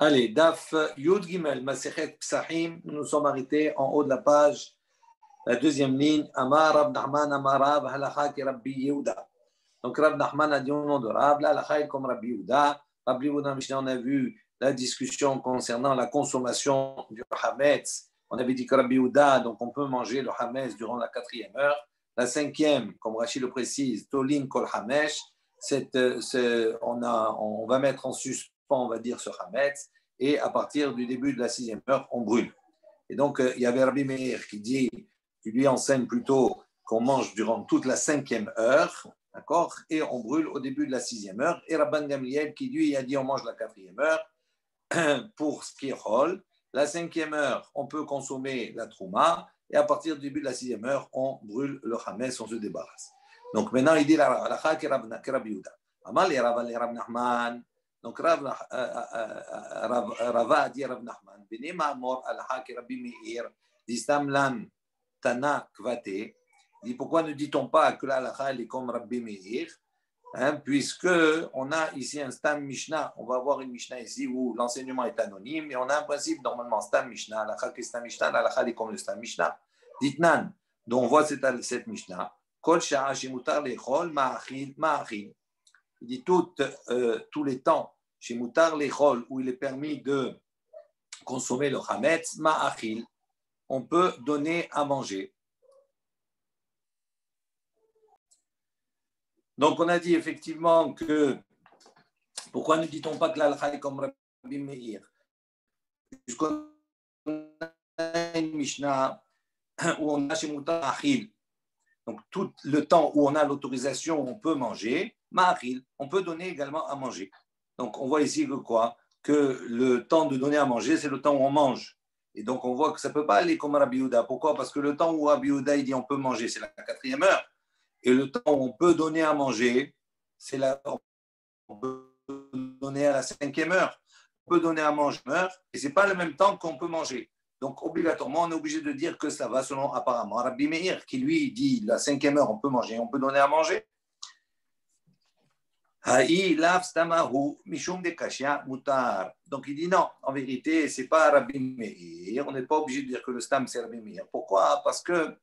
Allez, Daf Yud Gimel, Masechet Psachim, nous nous sommes arrêtés en haut de la page, la deuxième ligne, Amar Rab Nachman Amar Rav Halacha ki Rabbi Yehuda. Donc Rab Nachman a dit au nom de Rav, la halacha est comme Rabbi Yehuda. Rabbi Yehuda, on a vu la discussion concernant la consommation du Hametz. On avait dit que Rabbi Yehuda, donc on peut manger le Hametz durant la 4e heure. La 5e, comme Rachid le précise, Tolin Kol Hamesh, on va mettre en suspens, on va dire, ce Hametz, et à partir du début de la 6e heure, on brûle. Et donc, il y avait Rabbi Meir qui lui enseigne plutôt qu'on mange durant toute la 5e heure, d'accord, et on brûle au début de la 6e heure. Et Rabban Gamliel qui lui a dit on mange la 4e heure pour ce qui est Chol. La 5e heure, on peut consommer la Trouma, et à partir du début de la 6e heure, on brûle le Hametz, on se débarrasse. Donc maintenant, il dit la halacha ki Rabbi Yehuda. Amal et Rav Nachman. Donc Rava a dit Rav Nachman, Bene Ma'amor halacha ki Rabbi Meir, distam lan tana kvate. Il dit pourquoi ne dit-on pas que la halacha est comme Rabbi Meir, puisque on a ici un stam Mishnah. On va avoir une Mishnah ici où l'enseignement est anonyme, et on a un principe normalement stam Mishnah. Halacha ki stam Mishnah, la halacha est comme le stam Mishnah. Ditnan, dont on voit cette Mishnah. Kol sha'a shemutar lechol ma'achil. Il dit tous les temps chez mutar lechol où il est permis de consommer le hametz ma'achil, on peut donner à manger. Donc on a dit effectivement que pourquoi ne dit-on pas que l'alcha est comme Rabbi Meir, puisqu'on a une Mishnah où on a chez mutar achil. Donc, tout le temps où on a l'autorisation, on peut manger, ma'achil, on peut donner également à manger. Donc, on voit ici que quoi? Que le temps de donner à manger, c'est le temps où on mange. Et donc, on voit que ça ne peut pas aller comme Rabbi Yehuda. Pourquoi? Parce que le temps où Rabbi Yehuda il dit on peut manger, c'est la 4e heure. Et le temps où on peut donner à manger, on peut donner à la 5e heure. On peut donner à manger, et ce n'est pas le même temps qu'on peut manger. Donc, obligatoirement, on est obligé de dire que ça va selon apparemment Rabbi Meir, qui lui dit la 5e heure, on peut manger, on peut donner à manger. Donc, il dit non, en vérité, ce n'est pas Rabbi Meir. On n'est pas obligé de dire que le stam, c'est Rabbi Meir. Pourquoi? Parce que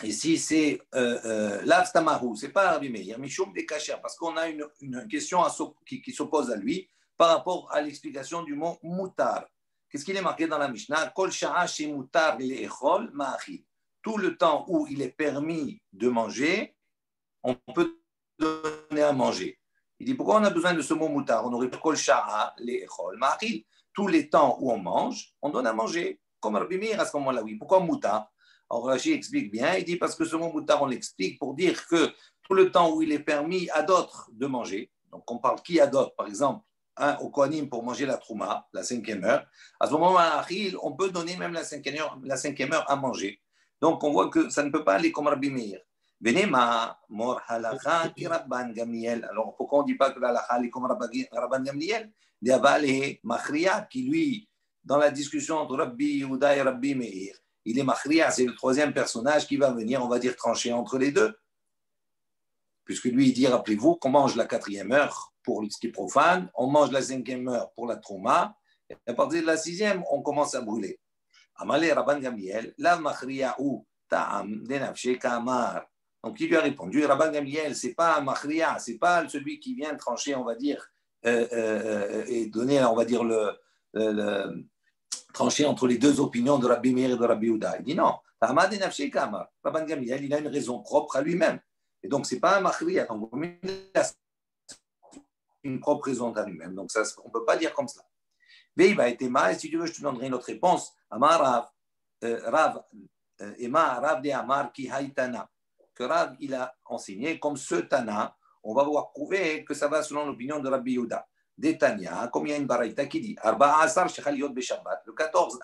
ici, c'est lav stamahu, ce n'est pas Rabbi Meir, mishum de kasha, parce qu'on a une question qui s'oppose à lui par rapport à l'explication du mot mutar. Qu'est-ce qu'il est marqué dans la Mishnah? Kol sha'a shemutar le'echol ma'achil. Tout le temps où il est permis de manger, on peut donner à manger. Il dit pourquoi on a besoin de ce mot mutar? On aurait pu kol sha'a le'echol ma'achil. Tous les temps où on mange, on donne à manger. Comme Rabbi Meir à ce moment-là, oui. Pourquoi mutar? Alors Rashi explique bien. Il dit parce que ce mot mutar, on l'explique pour dire que tout le temps où il est permis à d'autres de manger, donc on parle qui à d'autres, par exemple, au Kohanim pour manger la trouma, la 5e heure, à ce moment-là, on peut donner même la 5e heure à manger. Donc, on voit que ça ne peut pas aller comme Rabbi Meir. Venema, mor halacha ki Rabban Gamliel. Alors, pourquoi on ne dit pas que la halacha est comme Rabban Gamliel? Diavale Machria, qui lui, dans la discussion entre Rabbi Yehuda et Rabbi Meir, il est Machria, c'est le 3e personnage qui va venir, on va dire, trancher entre les deux. Puisque lui, il dit, rappelez-vous qu'on mange la 4e heure pour ce qui est profane, on mange la 5e heure pour la trouma, et à partir de la 6e, on commence à brûler. Amalé Rabban Gamliel, la machria'u ta'am denafshe ka'amar. Donc il lui a répondu, Rabban Gamliel, c'est pas un machria, c'est pas celui qui vient trancher, on va dire, et donner, on va dire, le trancher entre les deux opinions de Rabbi Meir et de Rabbi Yehuda. Il dit non, ta'am denafshe ka'amar. Rabban Gamliel, il a une raison propre à lui-même. Et donc, ce n'est pas un machria. Donc, il a une propre raison à lui-même. Donc, ça, on ne peut pas dire comme ça. Veiba et Tema, et si tu veux, je te donnerai une autre réponse. Amar Rav, Ema Rav de Amar ki haïtana. Que Rav, il a enseigné comme ce Tana, on va voir prouver que ça va selon l'opinion de Rabbi Yehuda. D'Etania, comme il y a une baraïta qui dit Arba Asar Shechaliot be Shabbat, le 14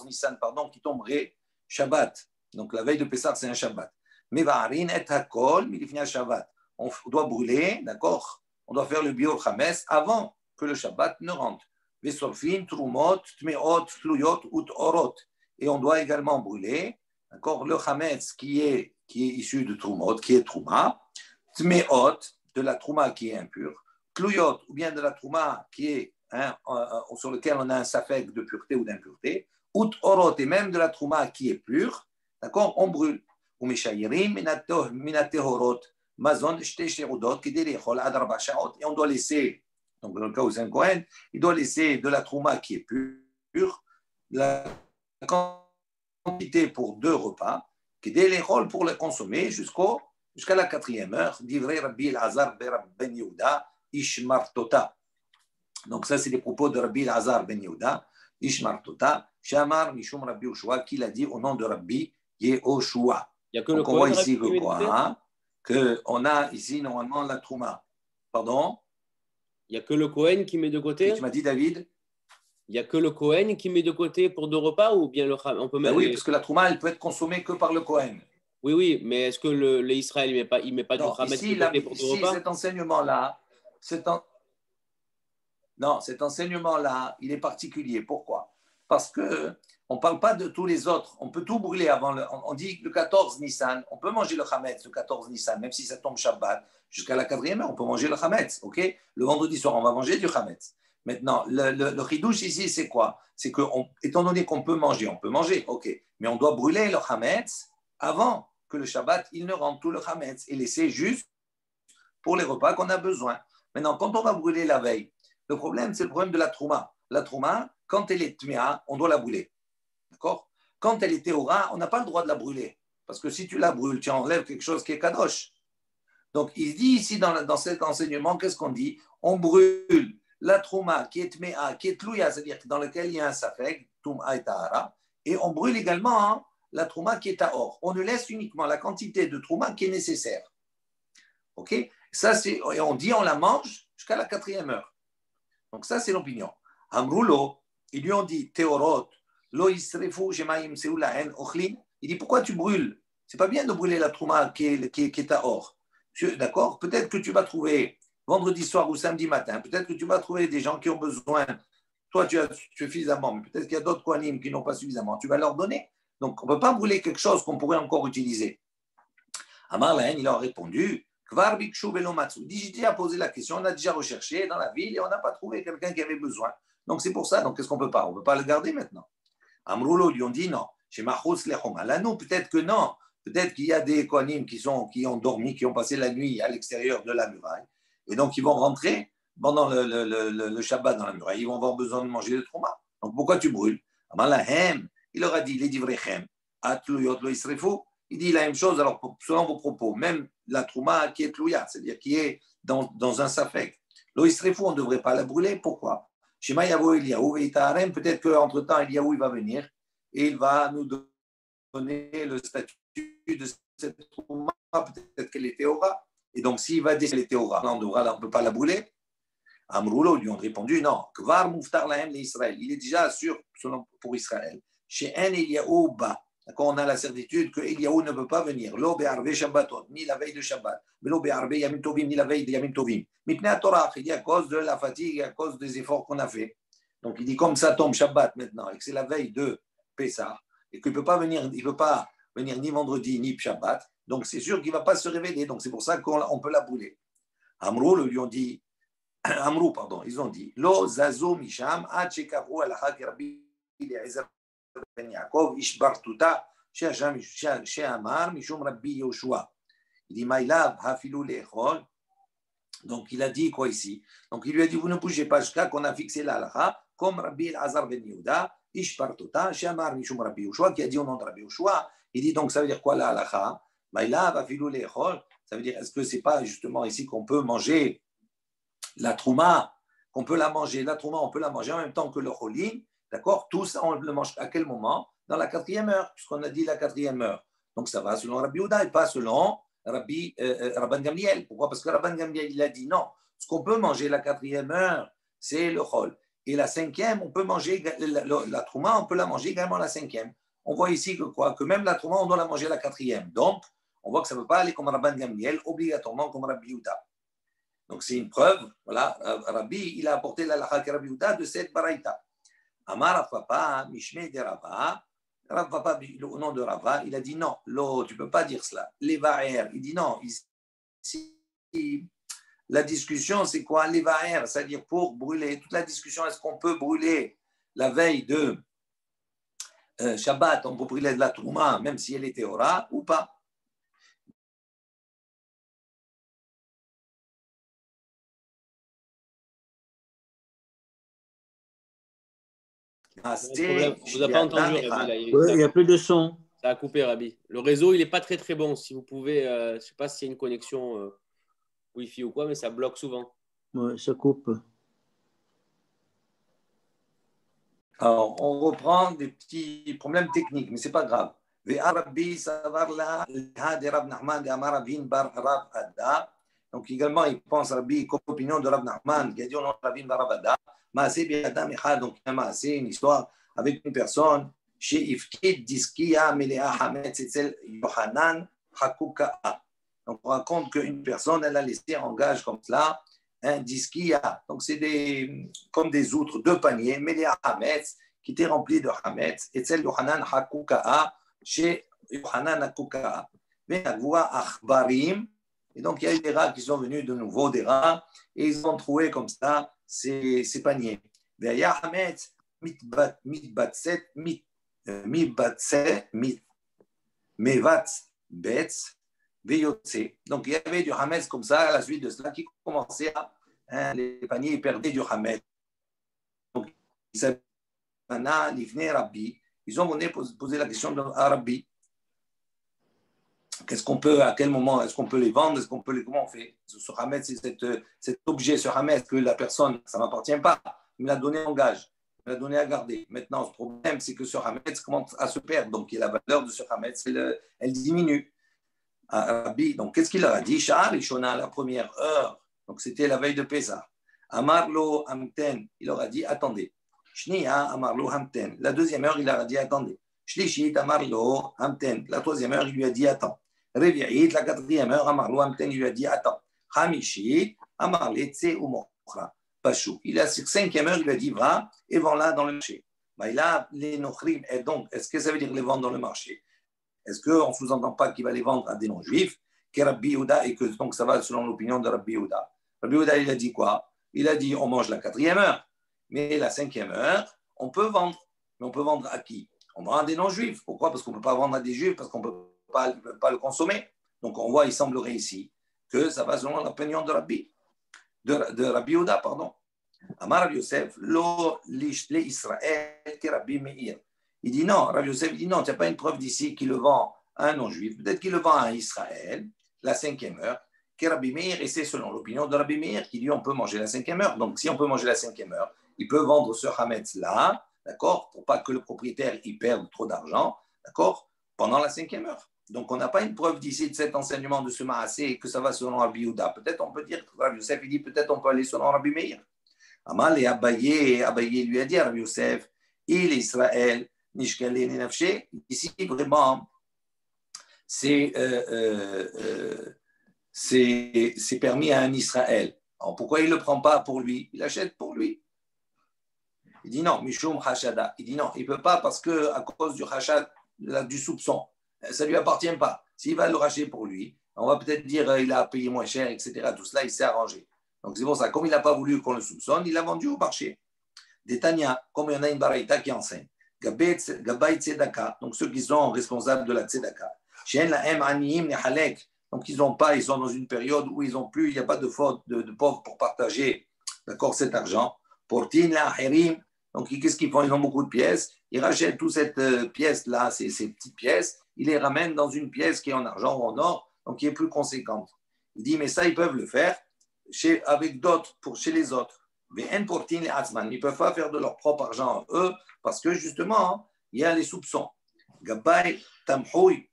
Nissan, pardon, qui tomberait Shabbat. Donc, la veille de Pessah, c'est un Shabbat. Mais on doit brûler, d'accord? On doit faire le biur chametz avant que le Shabbat ne rentre. Et on doit également brûler, d'accord, le chametz qui est issu de trumot, qui est trouma, tmeot, de la trouma qui est impure, tluyot, ou bien de la trouma qui est sur lequel on a un safek de pureté ou d'impureté, out orot, et même de la trouma qui est pure, d'accord, on brûle. Ou mishayirim minatehorot, mazon shte shirudot, qui délechol ad arba shaot. Et on doit laisser, donc dans le cas où c'est un Kohen, il doit laisser de la trouma qui est pure, la quantité pour 2 repas, qui délechol pour le consommer jusqu'à la 4e heure, divrei Rabbi Elazar ben Yehuda, Ishmar Tota. Donc ça, c'est les propos de Rabbi Elazar ben Yehuda, Ishmar Tota, Shamar Mishum Rabbi Yoshua, qui l'a dit au nom de Rabbi Yehoshua. Il n'y a que Donc le on voit Kohen ici qui met de côté. qu'on a ici normalement la Trouma. Pardon? Il n'y a que le Kohen qui met de côté. Tu m'as dit, David? Il n'y a que le Kohen qui met de côté pour 2 repas ou bien on peut Ben mettre oui, parce que la Trouma, elle peut être consommée que par le Kohen. Oui, oui, mais est-ce que l'Israël il met pas du Non, Hametz ici, de côté pour 2 repas? cet enseignement-là, non, cet enseignement-là, il est particulier. Pourquoi? Parce que on ne parle pas de tous les autres. On peut tout brûler avant on dit le 14 Nissan, on peut manger le Hametz le 14 Nissan, même si ça tombe Shabbat, jusqu'à la 4e heure, on peut manger le Hametz. Ok? Le vendredi soir, on va manger du Hametz. Maintenant, le chidouche ici, c'est quoi? C'est que, étant donné qu'on peut manger, ok, mais on doit brûler le Hametz avant que le Shabbat, il ne rentre tout le Hametz et laisser juste pour les repas qu'on a besoin. Maintenant, quand on va brûler la veille, le problème, c'est le problème de la trouma. La trouma, quand elle est tméa, on doit la brûler. D'accord? Quand elle est théora, on n'a pas le droit de la brûler. Parce que si tu la brûles, tu enlèves quelque chose qui est kadosh. Donc, il dit ici dans cet enseignement, qu'est-ce qu'on dit? On brûle la trouma qui est tméa, qui est tlouya, c'est-à-dire dans lequel il y a un safek, touma et tahara, et on brûle également la trouma qui est tahor. On ne laisse uniquement la quantité de trouma qui est nécessaire. Ok? Ça, c'est, et on dit on la mange jusqu'à la 4e heure. Donc ça, c'est l'opinion. Amroulo, ils lui ont dit, Théorot, lo isrefu shemaim seulahen ochlin. Il dit, pourquoi tu brûles? C'est pas bien de brûler la trouma qui est à or. D'accord? Peut-être que tu vas trouver vendredi soir ou samedi matin, peut-être que tu vas trouver des gens qui ont besoin. Toi, tu as suffisamment, mais peut-être qu'il y a d'autres kohanim qui n'ont pas suffisamment. Tu vas leur donner. Donc, on ne peut pas brûler quelque chose qu'on pourrait encore utiliser. Amar Lahen, il leur a répondu, Kvar bikshu velo matsu. Il dit, j'ai déjà posé la question, on a déjà recherché dans la ville et on n'a pas trouvé quelqu'un qui avait besoin. Donc c'est pour ça, donc qu'est-ce qu'on peut pas? On ne peut pas le garder maintenant. Amroulo lui ont dit non. Chez Machos lechoma. Là, nous, peut-être que non. Peut-être qu'il y a des kohanim qui ont dormi, qui ont passé la nuit à l'extérieur de la muraille. Et donc ils vont rentrer pendant le Shabbat dans la muraille. Ils vont avoir besoin de manger le trauma. Donc pourquoi tu brûles? Amar Lahem, il leur a dit, les divrechem, atluyot lo isrefu. Il dit la même chose, alors selon vos propos, même la trouma qui est tlouya, c'est-à-dire qui est dans un safek. L'oïsrefou, on ne devrait pas la brûler. Pourquoi? Shema Yavo Eliyahu et Itaharem, peut-être qu'entre-temps, Eliyahu il va venir et il va nous donner le statut de cette trouma, peut-être qu'elle est théora. Et donc, s'il va dire qu'elle est théora, on ne peut pas la brûler. Amroulo lui ont répondu non. Kvar Muftar Lahem l'Israël. Il est déjà sûr pour Israël. Chez un Eliyahu Ba. D'accord, on a la certitude que Eliyahu ne peut pas venir, lo be'arve Shabbatot, ni la veille de Shabbat, mais lo be'arve Yamim Tovim, ni la veille de Yamim Tovim. Mipnei Torah, il dit à cause de la fatigue, à cause des efforts qu'on a fait. Donc il dit comme ça tombe Shabbat maintenant, et que c'est la veille de Pessah, et qu'il ne peut pas venir, ni vendredi ni Shabbat, donc c'est sûr qu'il ne va pas se révéler. Donc c'est pour ça qu'on peut la brûler. Amrou lui ont dit, ils ont dit, lo zazo misham ad shekavu alacha Rabbi Eliezer ben Yaakov, Ishbartuta, chez Amar, Mishum Rabbi Yoshua. Il dit, Maïlav, Hafilou Lechol. Donc, il a dit quoi ici? Donc, il lui a dit, vous ne bougez pas jusqu'à qu'on a fixé l'alaha, comme Rabbi Elazar ben Yehuda, Ishbartuta, chez Amar, Mishum Rabbi Yoshua, qui a dit au nom de Rabbi Yoshua. Il dit, donc, ça veut dire quoi l'alaha? Maïlav, Hafilou Lechol. Ça veut dire, est-ce que c'est pas justement ici qu'on peut manger la trouma, qu'on peut la manger, la trouma, on peut la manger en même temps que le cholin? D'accord? Tout ça, on le mange à quel moment? Dans la 4e heure, puisqu'on a dit la 4e heure. Donc ça va selon Rabbi Yehuda et pas selon Rabban Gamliel. Pourquoi? Parce que Rabban Gamliel, il a dit non. Ce qu'on peut manger la 4e heure, c'est le chol. Et la 5e, on peut manger la trouma, on peut la manger également la 5e. On voit ici que quoi? Que même la trouma, on doit la manger la 4e. Donc, on voit que ça ne peut pas aller comme Rabban Gamliel, obligatoirement comme Rabbi Yehuda. Donc c'est une preuve. Voilà, Rabbi, il a apporté la halakha Rabbi Yehuda de cette baraïta. Amar Papa, Mishmei de Rava, Rav Papa, au nom de Rava, il a dit non, tu ne peux pas dire cela. Les Va'er, il dit non, ici, la discussion, c'est quoi? L'Evaer, c'est-à-dire pour brûler. Toute la discussion, est-ce qu'on peut brûler la veille de Shabbat, on peut brûler de la Trouma, même si elle était Ora, ou pas? On vous a pas entendu, Rabbi, là. Il n'y a plus de son. Ça a coupé, Rabbi. Le réseau, il n'est pas très très bon. Si vous pouvez, je ne sais pas s'il y a une connexion Wi-Fi ou quoi, mais ça bloque souvent. Ouais, ça coupe. Alors, on reprend des petits problèmes techniques, mais ce n'est pas grave. Donc également, il pense Rabbi comme opinion de Rav Nachman, qui a dit au nom de Rabbi Bar Avada, donc c'est une histoire avec une personne chez Ifkid Diskia Melea Hametz Etzel Yohanan Hakuka'a. Donc on raconte qu'une personne, elle a laissé en gage comme cela un diskia. Donc c'est comme des outres, deux paniers, Melea Hametz, qui étaient remplis de Hametz, Etzel Yohanan Hakuka'a, chez Yohanan Hakuka'a. Mais la voix Achbarim. Et donc, il y a eu des rats qui sont venus de nouveau, des rats, et ils ont trouvé comme ça ces paniers. Donc, il y avait du hametz comme ça, à la suite de cela, qui commençait à, les paniers perdaient du hametz. Donc, ils ont venu poser la question à Rabbi. Qu'est-ce qu'on peut, à quel moment est-ce qu'on peut les vendre, est-ce qu'on peut les, comment on fait? Ce hametz, c'est cet objet, ce hametz que la personne, ça ne m'appartient pas, il me l'a donné en gage, il me l'a donné à garder. Maintenant, ce problème, c'est que ce hametz commence à se perdre, donc la valeur de ce hametz, elle diminue. Donc, qu'est-ce qu'il leur a dit? Sha'ar Ishona, la première heure, donc c'était la veille de Pessah. Amarlo Hamten, il leur a dit, attendez. Shniya Amarlo Hamten, la deuxième heure, il leur a dit, attendez. Shlishit Amarlo Hamten, la troisième heure, il lui a dit, attends. Révi'it, la quatrième heure, Amarlo Hamten, il lui a dit, attends. Hamishit, Amarle Tse ou Mokhra, Pashou. Il a cinquième heure, il lui a dit, va et vends-la dans le marché. Bah, il a les nochrim, et donc, est-ce que ça veut dire les vendre dans le marché? Est-ce qu'on ne sous-entend pas qu'il va les vendre à des non-juifs, que Rabbi Yehuda, et que donc ça va selon l'opinion de Rabbi Yehuda? Rabbi Yehuda, il a dit quoi? Il a dit, on mange la quatrième heure, mais la cinquième heure, on peut vendre. Mais on peut vendre à qui? On vend à des non-juifs. Pourquoi? Parce qu'on ne peut pas vendre à des juifs, parce qu'on ne peut pas le consommer. Donc on voit, il semblerait ici, que ça va selon l'opinion de Rabbi Yehuda, pardon. Amar Rabbi Yosef, lo lishle Israël que Rabbi Meir. Il dit non, Rabbi Yosef dit non, tu n'as pas une preuve d'ici qu'il le vend à un non-juif. Peut-être qu'il le vend à Israël, la cinquième heure, que Rabbi Meir, et c'est selon l'opinion de Rabbi Meir qui dit on peut manger la cinquième heure. Donc si on peut manger la cinquième heure, il peut vendre ce hametz-là, d'accord, pour pas que le propriétaire y perde trop d'argent, d'accord, pendant la cinquième heure. Donc on n'a pas une preuve d'ici de cet enseignement de ce Maasé et que ça va selon Rabbi Yehuda. Peut-être on peut dire, Rabbi Yosef, il dit peut-être on peut aller selon Rabbi Meir. Amal et Abaye lui a dit à Rabbi Yosef, il est Israël, Nishkalé Nenafché, ici vraiment, c'est permis à un Israël. Alors pourquoi il ne le prend pas pour lui? Il achète pour lui. Il dit non, Mishum Hashada. Il dit non, il ne peut pas parce qu'à cause du Hashad, du soupçon, ça ne lui appartient pas. S'il va le racheter pour lui, on va peut-être dire il a payé moins cher, etc. Tout cela, il s'est arrangé. Donc c'est pour ça, comme il n'a pas voulu qu'on le soupçonne, il l'a vendu au marché. Des Tanya, comme il y en a une baraïta qui enseigne. Gabay Tzedaka, donc ceux qui sont responsables de la Tzedaka. Shen la M Aniyim Nehalek, donc ils sont dans une période où ils n'ont plus, il n'y a pas de faute de pauvres pour partager, d'accord, cet argent. Portin la Herim, donc qu'est-ce qu'ils font? Ils ont beaucoup de pièces, ils rachètent toute cette pièce-là, ces petites pièces, ils les ramènent dans une pièce qui est en argent ou en or, donc qui est plus conséquente. Il dit, mais ça, ils peuvent le faire avec d'autres, chez les autres. Mais ils ne peuvent pas faire de leur propre argent, eux, parce que justement, il y a les soupçons. Gabay Tamhoui,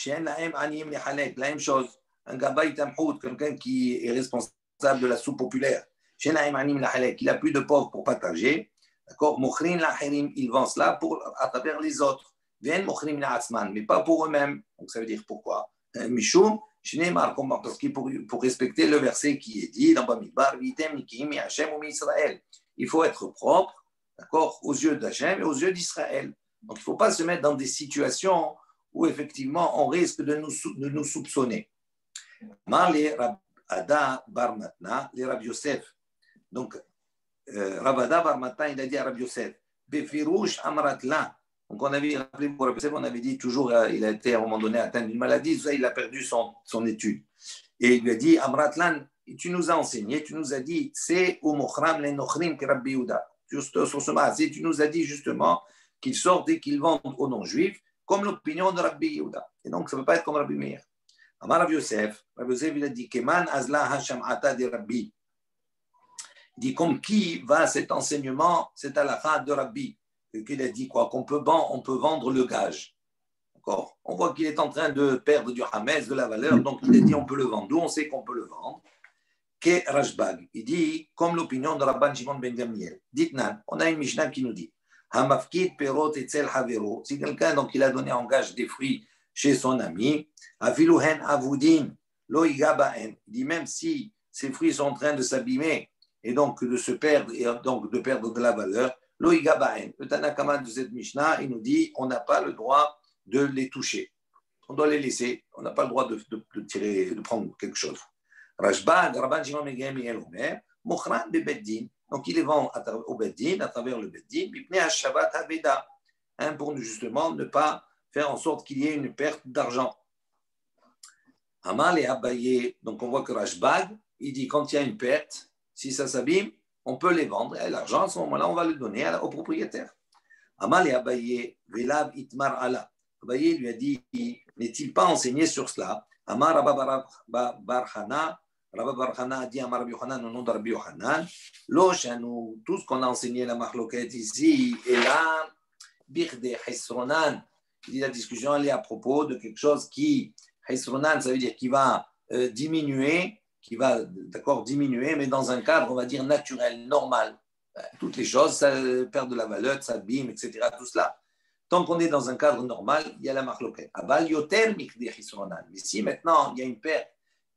la même chose. Un Gabay Tamhoui, quelqu'un qui est responsable de la soupe populaire, il n'a plus de pauvres pour partager. D'accord? Ils vendent cela à travers les autres. Mais pas pour eux-mêmes. Donc ça veut dire pourquoi? Mishum, parce qu'il pour respecter le verset qui est dit dans Bamidbar, il faut être propre, d'accord, aux yeux d'Hachem et aux yeux d'Israël. Donc il ne faut pas se mettre dans des situations où effectivement on risque de nous soupçonner. Ada bar Matna, les Rabbi Yosef. Donc, Rabada bar Matna, il a dit à Rabbi Yosef, Befirouche Amratla. Donc, on avait, rappelez-vous, Rabbi Yosef, on avait dit toujours, il a été à un moment donné atteint d'une maladie, ça, il a perdu son étude. Et il lui a dit, Amratlan, tu nous as enseigné, tu nous as dit, c'est au Mochram les Nochrim que Rabbi Yehuda. Juste sur ce matin, tu nous as dit justement qu'ils sortent et qu'ils vendent aux non-juifs, comme l'opinion de Rabbi Yehuda. Et donc, ça ne peut pas être comme Rabbi Meir. Amar Rabbi Yosef, il a dit, Keman azla hasham ata de Rabbi. Il dit, comme qui va cet enseignement, cet halakha de Rabbi, qu'il a dit quoi, on peut vendre le gage. D'accord. On voit qu'il est en train de perdre du hametz, de la valeur, donc il a dit, on peut le vendre. D'où on sait qu'on peut le vendre. Ke Rashbag, il dit, comme l'opinion de Rabban Shimon ben Gamliel. Dites-nous, on a une Mishnah qui nous dit, Hamafkid perot etzel havero. Si quelqu'un, donc, il a donné en gage des fruits chez son ami, afiluhen avudin, lo igabaen. Il dit, même si ces fruits sont en train de s'abîmer et donc de se perdre, et donc de perdre de la valeur, lo igabaen. Le Tanakama de cette Mishnah, il nous dit, on n'a pas le droit de les toucher. On doit les laisser. On n'a pas le droit de tirer, de prendre quelque chose. Rashbag, Rabban Shimon ben Gamliel Omer, Mochran be Beddin. Donc il les vend au Beddin, à travers le Beddin, Bipnei Hashavat Habeda, pour justement ne pas faire en sorte qu'il y ait une perte d'argent. Amal et Abaye, donc on voit que Rashbag, il dit quand il y a une perte, si ça s'abîme, on peut les vendre, et l'argent, à ce moment-là, on va le donner au propriétaire. Amal et Abaye, Velav Itmar Allah. Abaye lui a dit, n'est-il pas enseigné sur cela? Amar Rabba Barhana, Rabba Barhana a dit à Rabbi Yochanan au nom de Rabbi Yochanan, Loshanu, tout ce qu'on a enseigné la marloquette ici, et là, Birde Hesronan, il dit la discussion elle est à propos de quelque chose qui, Hesronan, ça veut dire qui va diminuer, diminuer, mais dans un cadre, on va dire, naturel, normal. Toutes les choses, ça perd de la valeur, ça abîme, etc., tout cela. Tant qu'on est dans un cadre normal, il y a la marloquette. Mais si maintenant il y a une perte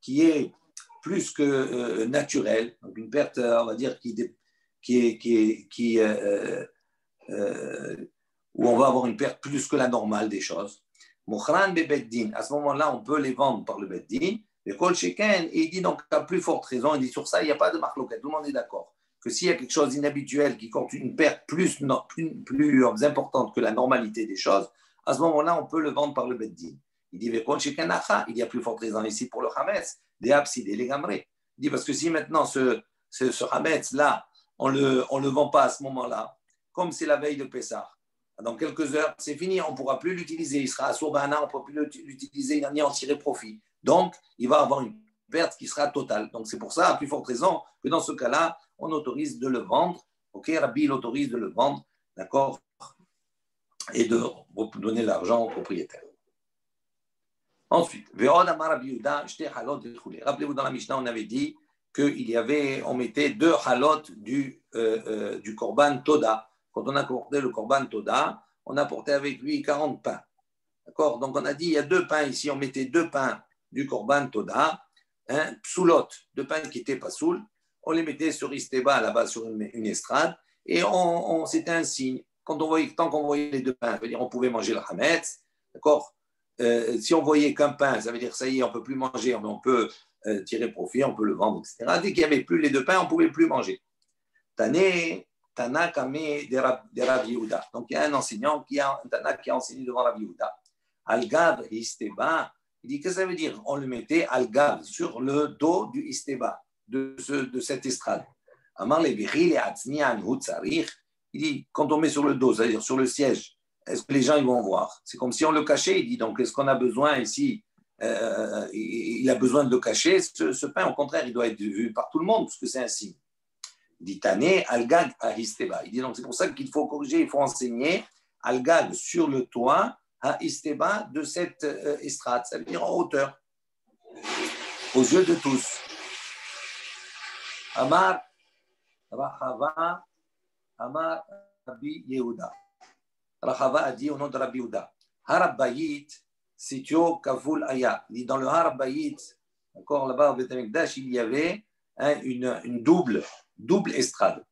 qui est plus que naturelle, donc une perte, on va dire, où on va avoir une perte plus que la normale des choses, à ce moment-là, on peut les vendre par le beddin. Et il dit donc à plus forte raison, il dit sur ça, il n'y a pas de marloquette, tout le monde est d'accord. Que s'il y a quelque chose d'inhabituel qui compte une perte plus importante que la normalité des choses, à ce moment-là, on peut le vendre par le beddin. Il dit, il y a plus forte raison ici pour le hametz, des absides et les gamrés. Il dit, parce que si maintenant ce hametz-là, on le vend pas à ce moment-là, comme c'est la veille de Pessah, dans quelques heures, c'est fini, on ne pourra plus l'utiliser, il sera à Sorbana, on ne pourra plus l'utiliser, il n'y en tirer profit. Donc, il va avoir une perte qui sera totale. Donc, c'est pour ça, à plus forte raison, que dans ce cas-là, on autorise de le vendre. Ok, Rabbi, il autorise de le vendre, d'accord, et de donner l'argent au propriétaire. Ensuite, rappelez-vous, dans la Mishnah, on avait dit on mettait 2 halot du korban Toda. Quand on a apporté le korban Toda, on a apporté avec lui 40 pains. D'accord? Donc, on a dit, il y a 2 pains ici, on mettait 2 pains du korban Toda, psoulot, 2 pains qui n'étaient pas saouls, on les mettait sur Isteba, là-bas, sur une estrade, et c'était un signe. Tant qu'on voyait les 2 pains, ça veut dire on pouvait manger le hametz, d'accord? Si on voyait qu'un pain, ça veut dire ça y est, on ne peut plus manger, mais on peut tirer profit, on peut le vendre, etc. Dès qu'il n'y avait plus les 2 pains, on ne pouvait plus manger. Tana Kame de Rabbi Yehuda. Donc il y a un enseignant, un Tana qui a enseigné devant Rabbi Yehuda. Al-Gav Isteba, il dit que ça veut dire on le mettait Al-Gav sur le dos du Isteba, de cette estrade. Amar le Biril et Atznian Hutzarich, il dit quand on met sur le dos, c'est-à-dire sur le siège, est-ce que les gens ils vont voir? C'est comme si on le cachait. Il dit donc est-ce qu'on a besoin ici il a besoin de le cacher. Ce pain, au contraire, il doit être vu par tout le monde parce que c'est un signe. Il dit Tané al-gag à Isteba. Il dit donc c'est pour ça qu'il faut corriger, il faut enseigner al-gag sur le toit à Isteba de cette estrade, ça veut dire en hauteur, aux yeux de tous. Amar Rahava Amar Rabbi Yehuda. Rahava a dit au nom de Rabbi Yehuda, Harabayit Sitio Kavul Aya. Il dit dans le Harabayit, encore là-bas au Beth Amikdash, il y avait une double estrade.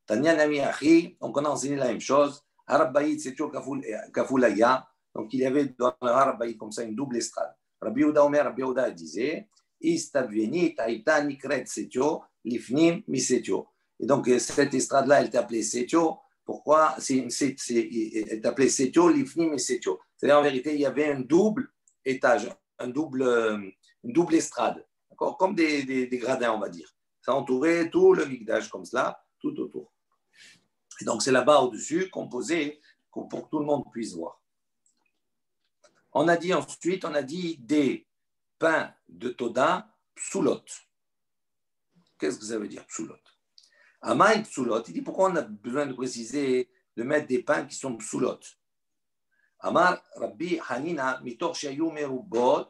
Tanya Nami Achi, donc on a enseigné la même chose. Harabayit Sitio Kavul Aya. Donc il y avait dans le Harabayit comme ça une double estrade. Rabbi Yehuda Omer, Rabbi Yehuda disait, Istabvenit, Aïta, Nikret, Setio, Lifnim, Misetio. Et donc, cette estrade-là, elle était appelée Setio. Pourquoi? Elle est appelée Setio, Lifnim et Setio. C'est-à-dire, en vérité, il y avait un double étage, une double estrade, d'accord? Comme des gradins, on va dire. Ça entourait tout le Mikdash comme cela, tout autour. Et donc, c'est là-bas au-dessus qu'on posait pour que tout le monde puisse voir. On a dit ensuite, des pains de Toda psoulot. Qu'est-ce que ça veut dire psoulot? Amaï psoulot, il dit pourquoi on a besoin de préciser, de mettre des pains qui sont psoulot. Amar Rabbi Hanina mitor shayu merubot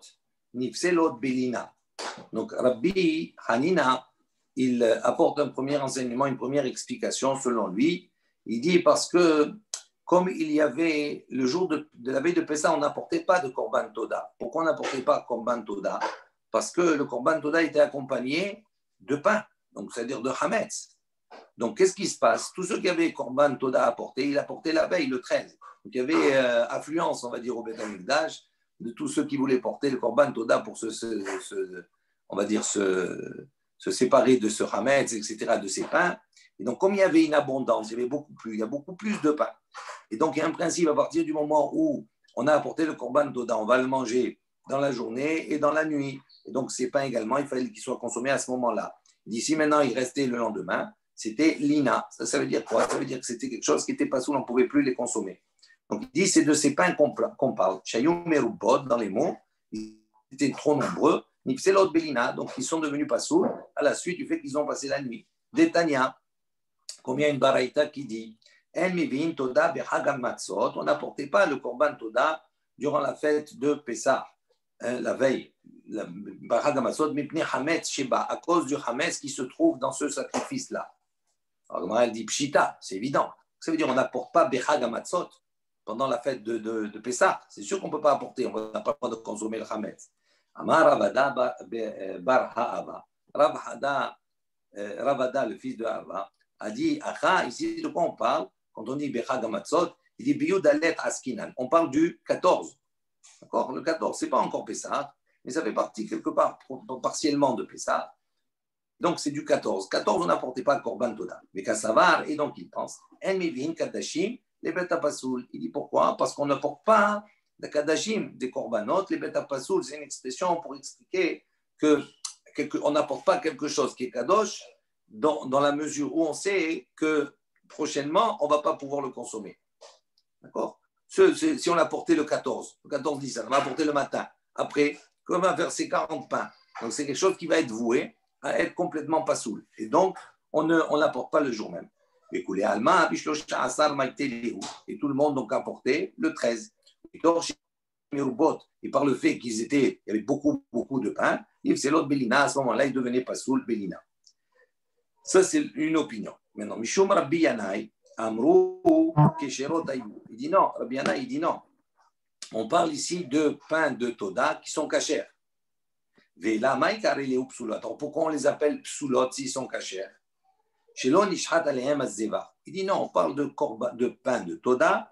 nifselot belina. Donc Rabbi Hanina, il apporte un premier enseignement, une première explication selon lui. Il dit parce que comme il y avait le jour de la veille de Pessah, on n'apportait pas de Korban Toda. Pourquoi on n'apportait pas Korban Toda? Parce que le Korban Toda était accompagné de pain, donc c'est-à-dire de Hametz. Donc qu'est-ce qui se passe? Tous ceux qui avaient Korban Toda à apporter, ils apportaient la veille, le 13. Donc il y avait affluence, on va dire, au Beth Amikdash, de tous ceux qui voulaient porter le Korban Toda pour on va dire, se séparer de ce Hametz, etc., de ces pains. Et donc, comme il y avait une abondance, il y a beaucoup plus de pain. Et donc, il y a un principe à partir du moment où on a apporté le Korban Toda, on va le manger dans la journée et dans la nuit. Et donc, ces pains également, il fallait qu'ils soient consommés à ce moment-là. D'ici maintenant, il restait le lendemain, c'était l'ina. Ça veut dire quoi? Ça veut dire que c'était quelque chose qui n'était pas soul, on ne pouvait plus les consommer. Donc, il dit, c'est de ces pains qu'on parle. Shayum merubot, dans les mots, ils étaient trop nombreux. Nipselot belina, donc ils sont devenus pas soul à la suite du fait qu'ils ont passé la nuit. Détania, comme il y a une baraïta qui dit, on n'apportait pas le korban toda durant la fête de Pessah, la veille, à cause du hametz qui se trouve dans ce sacrifice-là. Alors, elle dit pshita, c'est évident. Ça veut dire on n'apporte pas bechag hamatzot pendant la fête de Pessah. C'est sûr qu'on ne peut pas apporter, on n'a pas le droit de consommer le hametz. Amar Ravada bar Ha'ava. Ravada, le fils de Ha'ava, a dit, ici de quoi on parle? Quand on dit Bechag Hamatzot, il dit Biyud Alet Askinan. On parle du 14. D'accord? Le 14, ce n'est pas encore Pessah, mais ça fait partie quelque part partiellement de Pessah. Donc c'est du 14. 14, on n'apportait pas le Korban Toda. Mais Kassavar, et donc il pense, En Mivin Kadashim, les Beta Pasoul. Il dit pourquoi? Parce qu'on n'apporte pas de Kadashim, des Korbanot, les Beta Pasoul. C'est une expression pour expliquer qu'on n'apporte pas quelque chose qui est Kadosh dans la mesure où on sait que prochainement, on ne va pas pouvoir le consommer. D'accord? Si on a porté le 14 dit ça, on va apporter le matin. Après, on va faire ces 40 pains. Donc, c'est quelque chose qui va être voué à être complètement pasoul. Et donc, on n'apporte pas le jour même. Et tout le monde donc a apporté le 13. Et par le fait il y avait beaucoup de pain, c'est l'autre Bélina, à ce moment-là, il devenait pasoul Bélina. Ça, c'est une opinion. Maintenant, Mishum Rabbi Yanai, Amrou, Kesherot Ayou. Il dit non, Rabbi Yanai, il dit non. On parle ici de pains de Toda qui sont cachers. Vela Maïkar et les psoulot. Alors, pourquoi on les appelle psoulot s'ils sont cachers? Shelon Ishhat Alehem Azzeva. Il dit non, on parle de pains de Toda,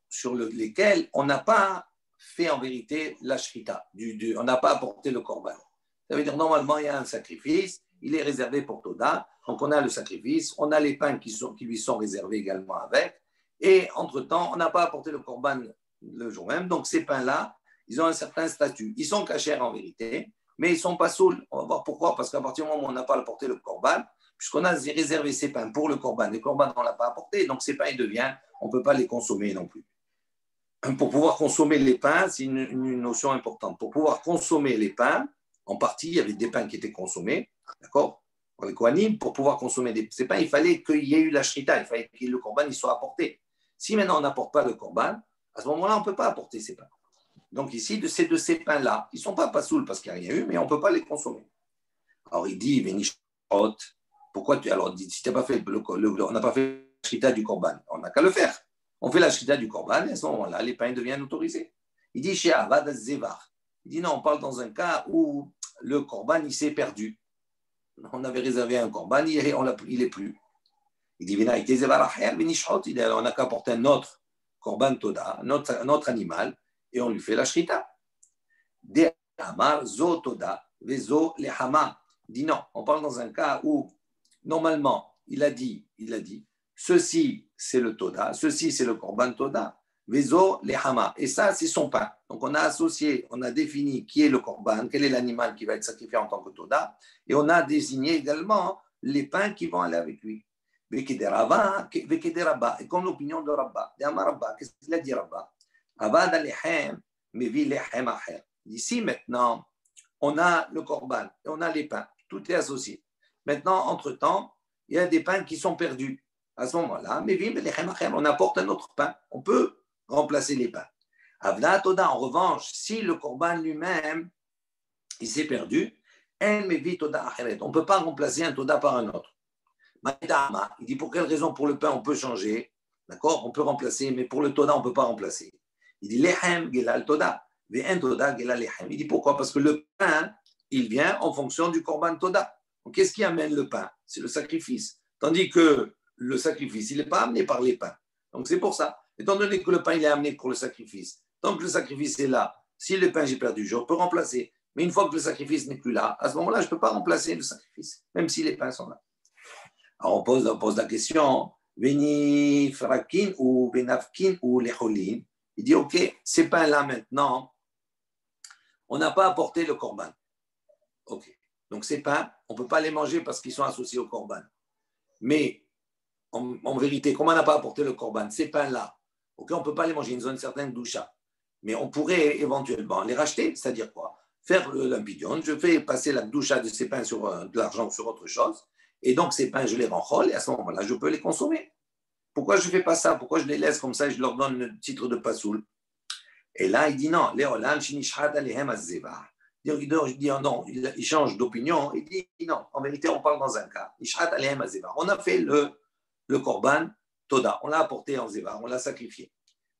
sur lesquels on n'a pas fait en vérité la shrita. On n'a pas apporté le korban. Ça veut dire normalement, il y a un sacrifice. Il est réservé pour Toda, donc on a le sacrifice, on a les pains qui lui sont réservés également avec, et entre-temps, on n'a pas apporté le korban le jour même, donc ces pains-là, ils ont un certain statut. Ils sont cachers en vérité, mais ils ne sont pas saouls. On va voir pourquoi, parce qu'à partir du moment où on n'a pas apporté le korban, puisqu'on a réservé ces pains pour le korban, les korban on ne l'a pas apporté, donc ces pains, ils deviennent, on ne peut pas les consommer non plus. Pour pouvoir consommer les pains, c'est une notion importante. Pour pouvoir consommer les pains, en partie, il y avait des pains qui étaient consommés, d'accord? Pour les Kohanim, pour pouvoir consommer ces pains, il fallait qu'il y ait eu la shrita, il fallait que le korban soit apporté. Si maintenant on n'apporte pas le korban, à ce moment-là, on ne peut pas apporter ces pains. Donc ici, de ces pains-là, ils ne sont pas pasoul parce qu'il n'y a rien eu, mais on ne peut pas les consommer. Alors il dit, Venishot, pourquoi tu. Alors si tu n'as pas fait on n'a pas fait la shrita du korban, on n'a qu'à le faire. On fait la shrita du korban et à ce moment-là, les pains deviennent autorisés. Il dit, chez Avad Zevar. Il dit non, on parle dans un cas où le korban, il s'est perdu. On avait réservé un korban, il n'est plus. Il dit, on n'a qu'à apporter un autre korban toda, un autre animal, et on lui fait la shrita. De Amar zo toda, Vezo lehama. Il dit non, on parle dans un cas où, normalement, il a dit, ceci c'est le Toda, ceci c'est le Korban Toda, Vezo lehama. Et ça, c'est son pain. Donc on a associé, on a défini qui est le Korban, quel est l'animal qui va être sacrifié en tant que Toda, et on a désigné également les pains qui vont aller avec lui. Et comme l'opinion de Rabba. Qu'est-ce qu'il a dit Rabba? Avad alehem, mevi lehem acher. Ici maintenant, on a le korban et on a les pains. Tout est associé. Maintenant, entre-temps, il y a des pains qui sont perdus. À ce moment-là, mevi lehem acher, on apporte un autre pain. On peut remplacer les pains. Avna toda, en revanche, si le korban lui-même, il s'est perdu, en mevi toda acheret. On ne peut pas remplacer un toda par un autre. Il dit pour quelle raison? Pour le pain, on peut changer, d'accord? On peut remplacer, mais pour le toda, on ne peut pas remplacer. Il dit lehem gelal toda, ve'en toda gelal lehem. Il dit pourquoi? Parce que le pain, il vient en fonction du korban toda. Donc, qu'est-ce qui amène le pain? C'est le sacrifice. Tandis que le sacrifice, il n'est pas amené par les pains. Donc, c'est pour ça. Étant donné que le pain, il est amené pour le sacrifice, tant que le sacrifice est là, si le pain, j'ai perdu, je peux remplacer. Mais une fois que le sacrifice n'est plus là, à ce moment-là, je ne peux pas remplacer le sacrifice, même si les pains sont là. Alors on pose la question, Veni Frakin ou Benafkin ou Lecholin. Il dit, ok, ces pains-là maintenant, on n'a pas apporté le korban. Ok, donc ces pains, on ne peut pas les manger parce qu'ils sont associés au korban. Mais en vérité, comme on n'a pas apporté le korban, ces pains-là, ok, on ne peut pas les manger, ils ont une certaine doucha. Mais on pourrait éventuellement les racheter, c'est-à-dire quoi? Faire l'impidion, je fais passer la doucha de ces pains sur de l'argent ou sur autre chose. Et donc, ces pains, je les renrôle et à ce moment-là, je peux les consommer. Pourquoi je ne fais pas ça? Pourquoi je les laisse comme ça et je leur donne le titre de pasoul? Et là, il dit non. Il change d'opinion. Il dit non. En vérité, on parle dans un cas. On a fait le korban toda. On l'a apporté en zévar. On l'a sacrifié.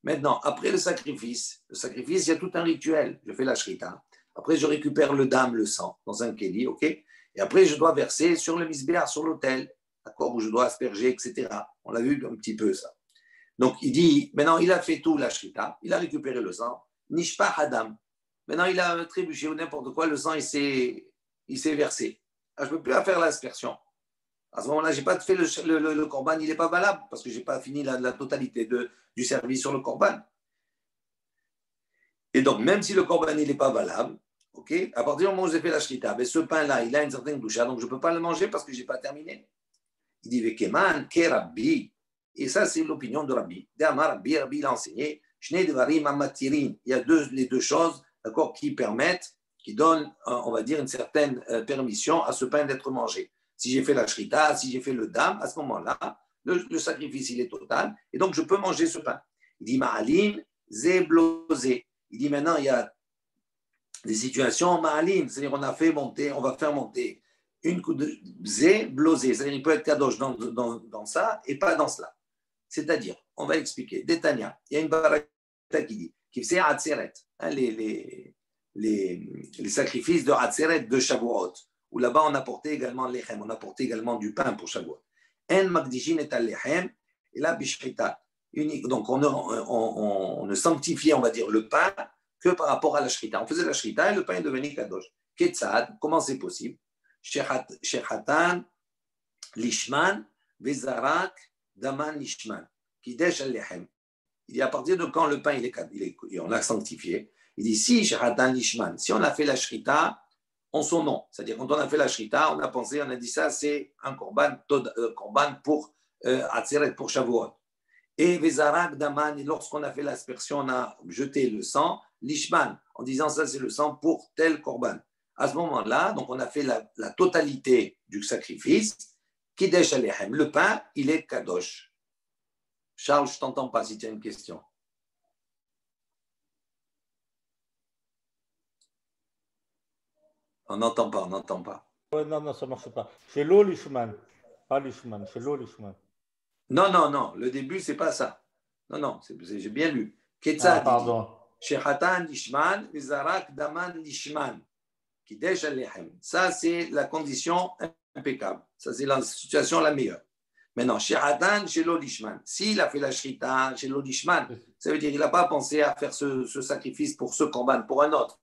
Maintenant, après le sacrifice, il y a tout un rituel. Je fais la shrita. Après, je récupère le dam, le sang, dans un kéli, ok? Et après, je dois verser sur le misbéar, sur l'autel, d'accord, où je dois asperger, etc. On l'a vu un petit peu, ça. Donc, il dit, maintenant, il a fait tout, la shrita, il a récupéré le sang, nishpa hadam. Maintenant, il a trébuché ou n'importe quoi, le sang, il s'est versé. Alors, je ne peux plus faire l'aspersion. À ce moment-là, je n'ai pas fait le korban, il n'est pas valable, parce que je n'ai pas fini la totalité du service sur le korban. Et donc, même si le korban, il n'est pas valable, okay, à partir du moment où j'ai fait la shrita, ce pain-là, il a une certaine doucha, donc je ne peux pas le manger parce que je n'ai pas terminé. Il dit, Vekeman, ke Rabbi. Et ça, c'est l'opinion de Rabbi. Rabbi l'a enseigné. Il y a les deux choses, d'accord, qui permettent, qui donnent, on va dire, une certaine permission à ce pain d'être mangé. Si j'ai fait la shrita, si j'ai fait le dam, à ce moment-là, le sacrifice, il est total. Et donc, je peux manger ce pain. Il dit, Ma'alim, zeblosé. Il dit, maintenant, il y a des situations ma'alim, c'est-à-dire on va faire monter une coupe de zé blosé, c'est-à-dire il peut être kadosh dans ça et pas dans cela. C'est-à-dire, on va expliquer, Détania, il y a une baraka qui dit, qui faisait Hatzeret, les sacrifices de Hatzeret de Shavuot, où là-bas on apportait également l'echem, on apportait également du pain pour Shavuot. En magdishin et al-lechem, et là bishrita. Donc on ne sanctifiait, on va dire, le pain que par rapport à la shrita. On faisait la shrita et le pain est devenu kadosh. Ketzad, comment c'est possible? Shechatan, lishman, vezarak, daman lishman, kidesh al-lechem. Il dit à partir de quand le pain on l'a sanctifié. Il dit si shechatan lishman, si on a fait la shrita en son nom, c'est-à-dire quand on a fait la shrita, on a pensé, on a dit ça c'est un korban pour Atzeret, pour Shavuot. Et Vezarak Daman, lorsqu'on a fait l'aspersion, on a jeté le sang, l'Ishman, en disant ça c'est le sang pour tel korban. À ce moment-là, donc on a fait la totalité du sacrifice. Kidesh Alehem, le pain, il est kadosh. Charles, je ne t'entends pas si tu as une question. On n'entend pas. Non, ça ne marche pas. C'est l'eau l'Ishman, pas l'Ishman, c'est l'eau l'Ishman. Non, le début, c'est pas ça. Non, j'ai bien lu. Ah, pardon. Shechatan lishman, vizarak daman lishman. Kidesh al-lechem. Ça, c'est la condition impeccable. Ça, c'est la situation la meilleure. Maintenant, Shechatan shelo lishman. S'il a fait la shrita shelo lishman, ça veut dire qu'il n'a pas pensé à faire ce sacrifice pour ce korban, pour un autre.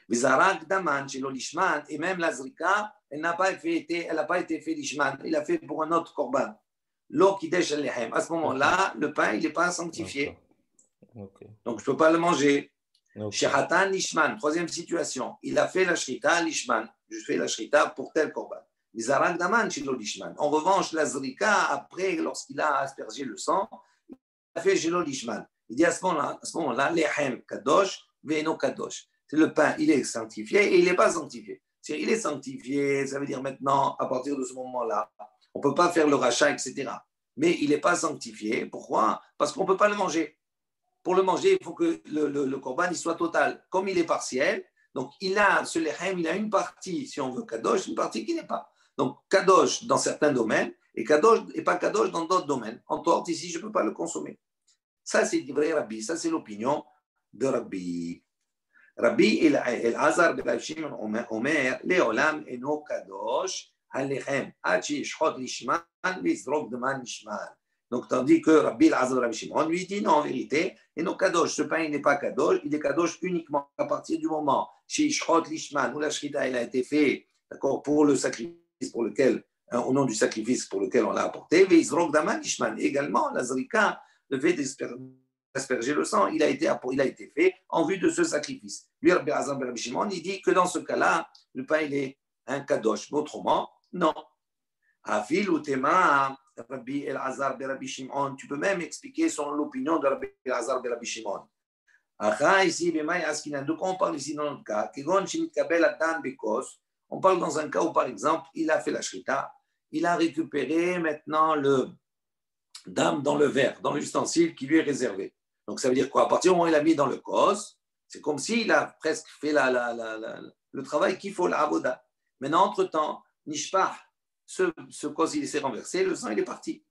Vizarak daman chez l'olishman, et même la zrika, elle n'a pas été fait lishman, il a fait pour un autre korban. L'eau qui déche lehem. À ce moment-là, le pain, il n'est pas sanctifié. Okay. Donc, je ne peux pas le manger. Okay. Shechatan lishman, troisième situation. Il a fait la shrita lishman. Je fais la shrita pour tel korban. Vizarak daman chez l'olishman. En revanche, la zrika, après, lorsqu'il a aspergé le sang, il a fait chez l'olishman. Il dit à ce moment-là, lehem kadosh, ve'eno kadosh. C'est le pain, il est sanctifié et il n'est pas sanctifié. Si il est sanctifié, ça veut dire maintenant, à partir de ce moment-là, on ne peut pas faire le rachat, etc. Mais il n'est pas sanctifié. Pourquoi? Parce qu'on ne peut pas le manger. Pour le manger, il faut que le korban il soit total. Comme il est partiel, donc il a ce lehem, il a une partie, si on veut kadosh, une partie qui n'est pas. Donc kadosh dans certains domaines et kadosh et pas kadosh dans d'autres domaines. En tort, ici, je ne peux pas le consommer. Ça, c'est vrai Rabbi. Ça, c'est l'opinion de Rabbi. Rabbi Elazar ben Rabbi Shimon Omer, Leolam eno kadosh halechem, ad sheyishchot lishman v'yizrok daman lishman. Donc, tandis que Rabbi Elazar ben Rabbi Shimon lui dit non, en vérité, eno kadosh, ce pain il n'est pas kadosh, il est kadosh uniquement à partir du moment sheyishchot lishman, où la shrita elle a été faite, d'accord, pour le sacrifice pour lequel, au nom du sacrifice pour lequel on l'a apporté, v'yizrok daman lishman. Également, la zrika, le fait d'asperger le sang, il a été fait en vue de ce sacrifice. Lui, Rabbi Elazar ben Rabbi Shimon, il dit que dans ce cas-là, le pain, il est un kadosh. Autrement, non. Afil ou tema, Rabbi Elazar ben Rabbi Shimon, tu peux même expliquer selon l'opinion de Rabbi Elazar ben Rabbi Shimon. Ici, de quoi on parle ici dans notre cas? On parle dans un cas où, par exemple, il a fait la shrita, il a récupéré maintenant le dame dans le verre, dans l'ustensile qui lui est réservé. Donc ça veut dire quoi? À partir du moment où il a mis dans le kos, c'est comme s'il a presque fait le travail qu'il faut, la avoda. Maintenant, entre-temps, nishpah, ce kos il s'est renversé, le sang il est parti.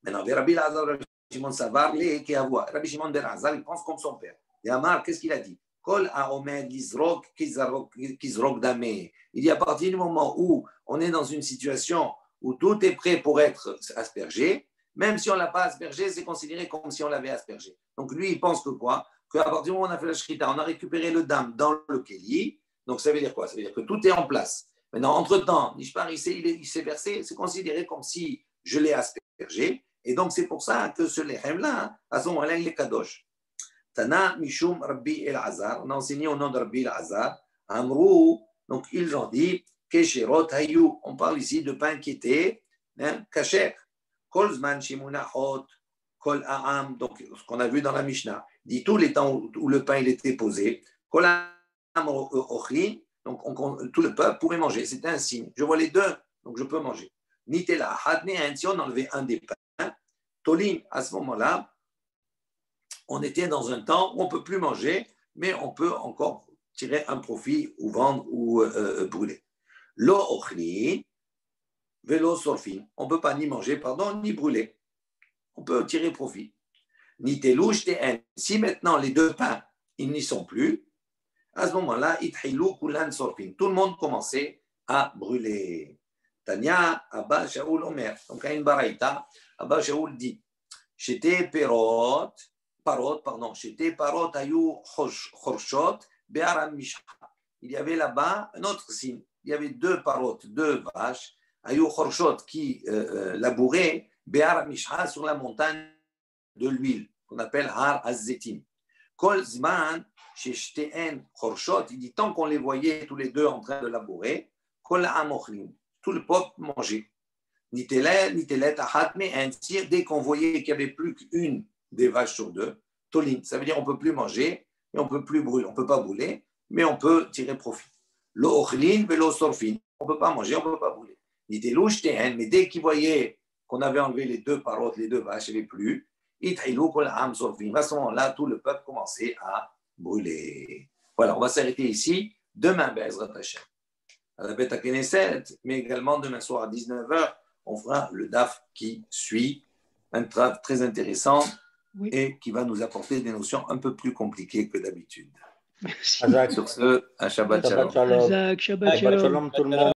Maintenant, Rabbi Elazar, Rabbi Shimon Savar, Rabbi Shimon ben Elazar, il pense comme son père. Et Amar, qu'est-ce qu'il a dit? Kol haomed lizrok kizrok dameh. Il dit à partir du moment où on est dans une situation où tout est prêt pour être aspergé, même si on ne l'a pas aspergé, c'est considéré comme si on l'avait aspergé. Donc lui, il pense que quoi? Qu'à partir du moment où on a fait la shrita, on a récupéré le dam dans le kéli. Donc ça veut dire quoi? Ça veut dire que tout est en place. Maintenant, entre-temps, Nishpar, il s'est versé, c'est considéré comme si je l'ai aspergé. Et donc c'est pour ça que ce lehem-là, à ce moment-là, il est kadosh. Tana Mishum Rabbi Elazar, on a enseigné au nom de Rabbi Elazar, Amrou, donc ils ont dit, Kesherot Hayou, on parle ici de pain qui était kasher. Kol zman shimunachot, kol ha'am, donc ce qu'on a vu dans la Mishnah, dit tous les temps où le pain il était posé, kol ha'am ochlin, donc tout le peuple pouvait manger, c'était un signe. Je vois les deux, donc je peux manger. Nitela, hadne, si on enlevait un des pains, tolim, à ce moment-là, on était dans un temps où on ne peut plus manger, mais on peut encore tirer un profit ou vendre ou brûler. Lo ochlin, vélo sorfin. On ne peut pas ni manger, ni brûler. On peut tirer profit. Ni telouche te'en. Si maintenant les deux pains, ils n'y sont plus, à ce moment-là, itchilou kulan sorfin. Tout le monde commençait à brûler. Tania, Abba Shaoul Omer. Donc, à une baraïta, Abba Shaoul dit, j'étais parot, ayou chorshot, be'aram mishha. Il y avait là-bas un autre signe. Il y avait deux parottes, deux vaches, ayou chorshot qui labouraient, be'aram mishha sur la montagne de l'huile, qu'on appelle Har Az-Zetim. Kol zman, chez Shteen chorshot, il dit tant qu'on les voyait tous les deux en train de labourer, kol ha'mochlim, tout le peuple mangeait. Nitelet ahat me'en, dès qu'on voyait qu'il n'y avait plus qu'une des vaches sur deux, tolin, ça veut dire on ne peut plus manger, mais on peut plus brûler, on ne peut pas brûler, mais on peut tirer profit. Lo ochlin velo sorfin, on ne peut pas manger, on ne peut pas brûler. Nitelouch tehen, mais dès qu'ils voyaient qu'on avait enlevé les deux parottes, les deux vaches, il n'y avait plus, itchilou kol am sorfin. À ce moment-là, tout le peuple commençait à brûler. Voilà, on va s'arrêter ici. Demain, Be'ezrat Hashem, à la Beth Knesset, mais également demain soir à 19h, on fera le DAF qui suit, un travail très intéressant. Oui. Et qui va nous apporter des notions un peu plus compliquées que d'habitude. Merci. Sur ce, un Shabbat Shalom. Shabbat Shalom tout le monde.